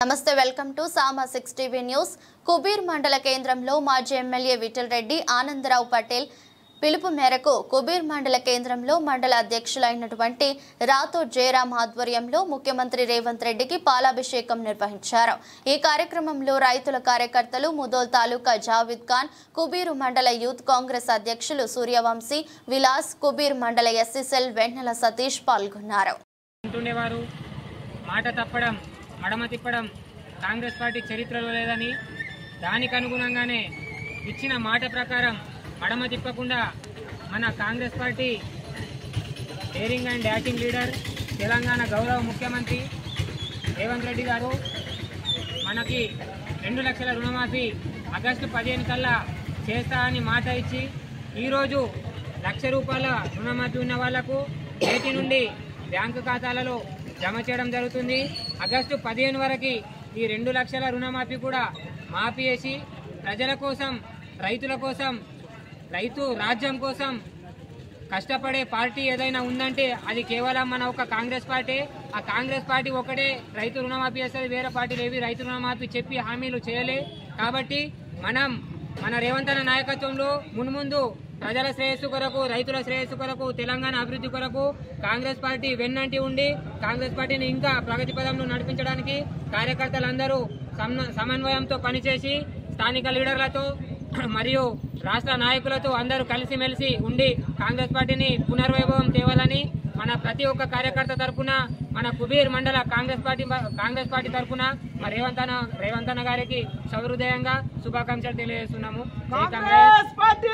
నమస్తే welcome to Sama 6 TV news. Kubeer మండల కేంద్రంలో మాజీ ఎమ్మెల్యే విఠల్ రెడ్డి ఆనందరావు పటేల్ పిలుపు మేరకు కుబీర్ మండల కేంద్రంలో మండల అధ్యక్షులైనటువంటి రాతో జయరాం ఆధ్వర్యంలో ముఖ్యమంత్రి రేవంత్ రెడ్డికి పాలాభిషేకం నిర్వహించారు. ఈ కార్యక్రమంలో రైతుల కార్యకర్తలు ముదోల్ తాలూకా జావేద్ ఖాన్, కుబీర్ మండల యూత్ కాంగ్రెస్ అధ్యక్షులు సూర్యవంశీ విలాస్, కుబీర్ మండల ఎస్సీసెల్ వెన్నెల సతీష్ పాల్గొన్నారు. మడమ తిప్పడం కాంగ్రెస్ పార్టీ చరిత్రలో లేదని, దానికి అనుగుణంగానే ఇచ్చిన మాట ప్రకారం మడమ తిప్పకుండా మన Congress party daring and dashing leader, Telangana గౌరవ ముఖ్యమంత్రి రేవంత్ రెడ్డి గారు మనకి 2 లక్షల రుణమాఫీ ఆగస్టు 15 కల్లా చేస్తా అని మాట ఇచ్చి ఈరోజు ₹1,00,000 రుణమాఫీ ఉన్న వాళ్లకు నేటి నుండి బ్యాంకు ఖాతాలలో జమ చేయడం జరుగుతుంది. ఆగస్టు 15 వరకు ఈ 2 లక్షల రుణమాఫీ కూడా మాఫీ చేసి ప్రజల కోసం, రైతుల కోసం, రైతు రాజ్యం కోసం కష్టపడే పార్టీ ఏదైనా ఉందంటే అది కేవలం మన ఒక కాంగ్రెస్ పార్టీ. ఆ కాంగ్రెస్ పార్టీ ఒకటే రైతు రుణమాఫీ చేస్తుంది, వేరే పార్టీలు ఏవి రైతు రుణమాఫీ చెప్పి హామీలు చేయలే. కాబట్టి మన రేవంత్ అన్న నాయకత్వంలో మున్ముందు ప్రజల శ్రేయస్సు కొరకు, రైతుల శ్రేయస్సు కొరకు, తెలంగాణ అభివృద్ధి కొరకు కాంగ్రెస్ పార్టీ వెన్నంటి ఉండి కాంగ్రెస్ పార్టీని ఇంకా ప్రగతి పదంలో నడిపించడానికి కార్యకర్తలందరూ సమన్వయంతో పనిచేసి స్థానిక లీడర్లతో మరియు రాష్ట్ర నాయకులతో అందరూ కలిసిమెలిసి ఉండి కాంగ్రెస్ పార్టీని పునర్వైభవం తేవాలని మన ప్రతి ఒక్క కార్యకర్త తరఫున, మన కుబీర్ మండల కాంగ్రెస్ పార్టీ తరఫున రేవంత్ అన్న గారికి సహృదయంగా శుభాకాంక్షలు తెలియజేస్తున్నాము. కాంగ్రెస్ పార్టీ